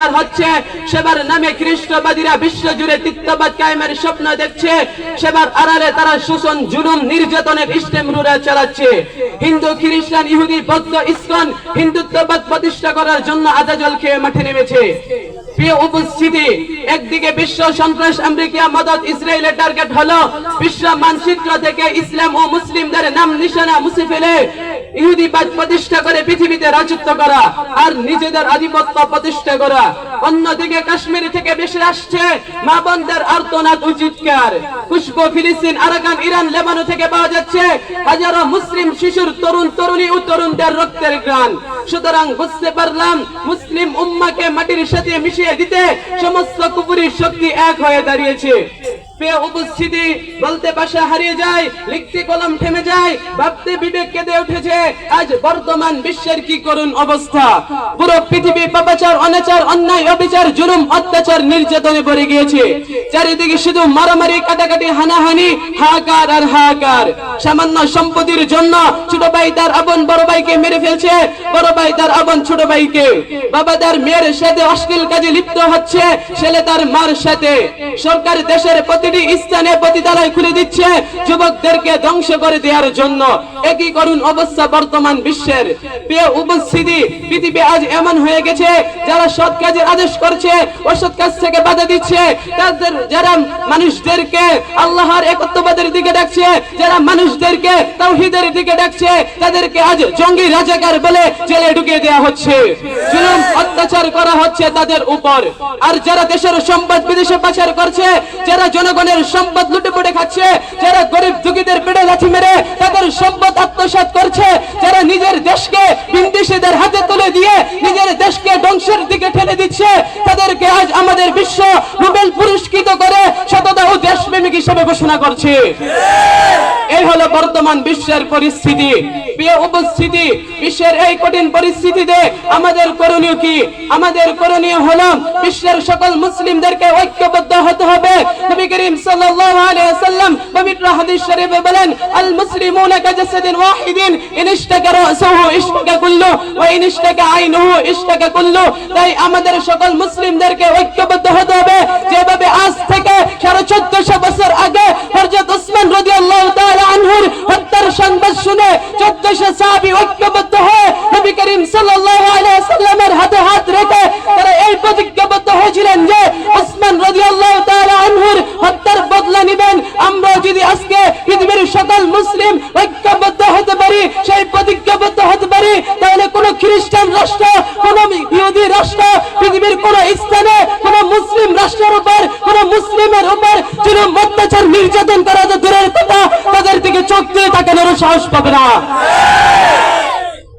হচ্ছে সেবার নামে খ্রিস্টবাদীরা বিশ্বজুড়ে তিত্ববাদ কায়েমের স্বপ্ন দেখছে। সেবার আড়ালে তারা শোষণ, জুলুম, নির্যাতনের ইস্তেমরুরা চালাচ্ছে। হিন্দু, খ্রিস্টান, ইহুদি, বৌদ্ধ, ইসকন হিন্দুত্ববাদ প্রতিষ্ঠা করার জন্য আদাজল খেয়ে মাঠে নেমেছে। প্রিয় উপস্থিতি, একদিকে বিশ্ব সন্ত্রাস, আমেরিকা মদত, ইসরায়েলের টার্গেট হলো বিশ্ব মানচিত্র থেকে ইসলাম ও মুসলিমদের নাম নিশানা মুছে ফেলে ইহুদিবাদ প্রতিষ্ঠা করে পৃথিবীতে রাজত্ব করা আর নিজেদের আধিপত্য প্রতিষ্ঠা করা। অন্যদিকে কাশ্মীর থেকে বেশি আসছে মা বোনদের আর্তনাদ ও চিৎকার। খুশবু ফিলিস্তিন, আরাকান, ইরান, লেবানন থেকে পাওয়া যাচ্ছে হাজারো মুসলিম শিশুর, তরুণ তরুণী ও তরুণদের রক্তের ঘ্রাণ। সুতরাং বুঝতে পারলাম মুসলিম উম্মাকে মাটির সাথে মিশিয়ে দিতে সমস্ত কুফুরির শক্তি এক হয়ে দাঁড়িয়েছে। প্রিয় উপস্থিতি, বলতে ভাষা হারিয়ে যায়, লিখতে কলম থেমে যায়, ভাবতে বিবেক কেঁদে উঠেছে। আজ বর্তমান বিশ্বের কি করুণ অবস্থা! পুরো পৃথিবী পাপাচার, অনাচার, অন্যায়, অবিচার, জুলুম, অত্যাচার, নির্যাতনে ভরে গিয়েছে। চারিদিকে শুধু মারামারি, কাটাকাটি, হানাহানি, হাহাকার আর হাহাকার। সামান্য সম্পত্তির জন্য ছোট ভাই তার আপন বড় ভাইকে মেরে ফেলছে, বড় ভাই তার আপন ছোট ভাইকে। বাবা তার মেয়ের সাথে অশ্লীল কাজে লিপ্ত হচ্ছে, ছেলে তার মার সাথে। সরকার দেশের প্রতিটি স্থানে পতিতালয় খুলে দিচ্ছে যুবকদেরকে ধ্বংস করে দেওয়ার জন্য। একই করুণ অবস্থা বর্তমান বিশ্বের। প্রিয় উপস্থিতি, পৃথিবী আজ এমন হয়ে গেছে, যারা সৎ কাজের আদেশ করছে, অসৎ কাজ থেকে বাধা দিচ্ছে, তাদের যারা মানুষদেরকে আল্লাহর একত্ববাদের দিকে ডাকছে, যারা মানুষদেরকে তাওহীদের দিকে ডাকছে, তাদেরকে আজ জঙ্গি রাজাকার বলে জেলে ঢুকিয়ে দেওয়া হচ্ছে। জুলুম, অত্যাচার করা হচ্ছে তাদের উপর। আর যারা দেশের সম্পদ বিদেশে পাচার করছে, যারা জনগণের সম্পদ লুটে পুটে খাচ্ছে, যারা গরিব দুঃখীদের পেটে লাথি মেরে তাদের সম্পদ আত্মসাৎ করছে, যারা নিজের দেশকে বিদেশিদের হাতে তুলে দিয়ে নিজের দেশকে ধ্বংসের দিকে ঠেলে দিচ্ছে, তাদেরকে আজ আমাদের বিশ্ব নোবেল পুরস্কৃত করে সততা ও দেশপ্রেমিক হিসেবে ঘোষণা করছে। এই হলো বর্তমান বিশ্বের পরিস্থিতি। প্রিয় উপস্থিতি, বিশ্বের এই কঠিন পরিস্থিতিতে আমাদের করণীয় কি? আমাদের করণীয় হলো বিশ্বের সকল মুসলিমদেরকে ঐক্যবদ্ধ হতে হবে। নবী করিম সাল্লাল্লাহু আলাইহি ওয়াসাল্লাম পবিত্র হাদিস শরীফে বলেন, আল মুসলিমুনা কাজাসাদিন ওয়াহিদিন ইন ইশতাকা রাসুহু ইশতাকা কুল্লু ওয়া ইন ইশতাকা আইনুহু ইশতাকা কুল্লু। তাই আমাদের সকল মুসলিমদেরকে ঐক্যবদ্ধ হতে হবে। যেভাবে আজ থেকে 1450 বছর আগে হযরত ওসমান রাদিয়াল্লাহু তাআলা আনহুর হত্যার সংবাদ শুনে 1400 সাহাবী ঐক্যবদ্ধ হয়ে নবী করিম সাল্লাল্লাহু আলাইহি ওয়াসাল্লামের হাতে হাত রেখে তারা এই প্রতিজ্ঞাবদ্ধ হয়েছিলেন যে ওসমান রাদিয়াল্লাহু তাআলা আনহুর হত্যার বদলা নেবেন। আমরা যদি আজকে পৃথিবীর সকল মুসলিম ঐক্যবদ্ধ হতে পারি, সেই প্রতিজ্ঞাবদ্ধ হতে পারি, তাহলে কোন খ্রিস্টান রাষ্ট্র, কোন ইহুদি রাষ্ট্র, পৃথিবীর কোন স্থানে কোন মুসলিম রাষ্ট্রের উপর, কোন মুসলিমের উপর জুলুম, অত্যাচার, নির্যাতন করা তো দূরের কথা, তাদের দিকে চোখ দিয়ে তাকানোর সাহস পাবে না।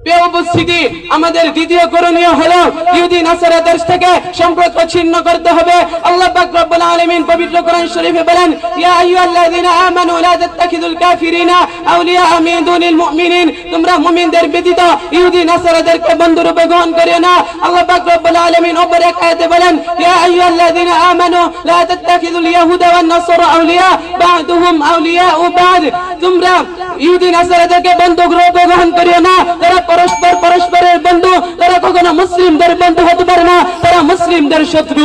প্রিয় উপস্থিতি, আমাদের দ্বিতীয় করণীয় হলো ইহুদি নাসারা দেশ থেকে সম্পর্ক ছিন্ন করতে হবে। আল্লাহ পাক রব্বুল আলামিন পবিত্র কোরআন শরীফে বলেন, ইয়া আইয়ুহাল্লাযীনা আমানু লা তাত্তাখিযুল কাফিরিনা আউলিয়া মিন দুনিল মুমিনিন। তোমরা মুমিনদের ব্যতীত ইহুদি নাসারাদেরকে বন্ধুরূপে গ্রহণ করিও না। আল্লাহ পাক রব্বুল আলামিন অপর এক আয়াতে বলেন, ইয়া আইয়ুহাল্লাযীনা আমানু লা তাত্তাখিযুল ইয়াহুদা ওয়ান নাসারা আউলিয়া বা'দুহুম আউলিয়াউ বা'দ। তোমরা ইহুদি নাসারাদেরকে বন্ধুরূপে গ্রহণ করিও না। তারা পরস্পরের বন্ধু, তারা কখনো মুসলিমদের বন্ধু হতে পারে না, তারা মুসলিমদের শত্রু।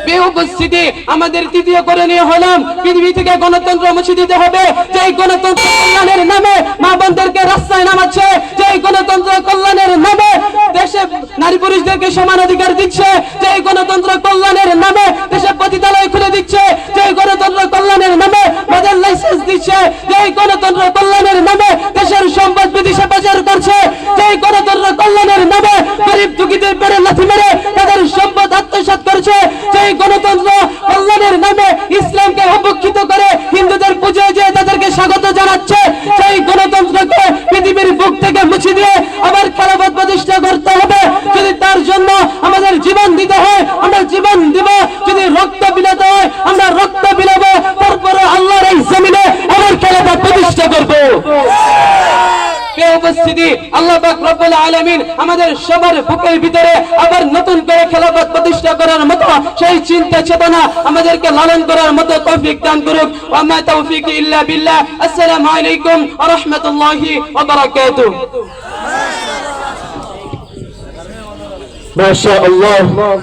প্রিয় উপস্থিতি, আমাদের তৃতীয় করণীয় হলো পৃথিবী থেকে গণতন্ত্র মুছে দিতে হবে। যে গণতন্ত্র কল্যাণের নামে মা বোনদেরকে রাস্তায় নামাচ্ছে, যে গণতন্ত্র কল্যাণের নামে দেশে নারী পুরুষদেরকে সমান অধিকার দিচ্ছে, যে গণতন্ত্র কল্যাণের নামে দেশে পতিতালয় খুলে দিচ্ছে, যে গণতন্ত্র কল্যাণের নামে মদের লাইসেন্স দিচ্ছে, যে গণতন্ত্র কল্যাণের নামে দেশের সম্পদ বিদেশে পাচার করছে, যে গণতন্ত্র কল্যাণের নামে গরিব দুঃখীদের পেটে লাথি মেরে তাদের সম্পদ আত্মসাৎ করছে, যে গণতন্ত্র কল্যাণের নামে ইসলামকে অবক্ষিত করে হিন্দুদের পুজোয় যে তাদেরকে স্বাগত জানাচ্ছে, সেই গণতন্ত্রকে পৃথিবীর বুক থেকে মুছে দিয়ে আবার খেলাফত প্রতিষ্ঠা করতে হবে। যদি তার জন্য আমাদের জীবন দিতে হয়, আমরা জীবন দিব। যদি রক্ত বিলাতে হয়, আমরা রক্ত বিলাবো। তারপরে আল্লাহর এই জমিনে আবার খেলাফত প্রতিষ্ঠা করব। প্রিয় উপস্থিতি, আল্লাহ পাক রব্বুল আলামিন আমাদের সবার বুকের ভিতরে আবার নতুন করে খেলাফত প্রতিষ্ঠা করার মতো সেই চিন্তা চেতনা আমাদেরকে লালন করার মতো তৌফিক দান করুক। ওয়া মা তাওফিকি ইল্লা বিল্লাহ। আসসালামু আলাইকুম ওয়া রাহমাতুল্লাহি ওয়া বারাকাতুহু। মাশাআল্লাহ।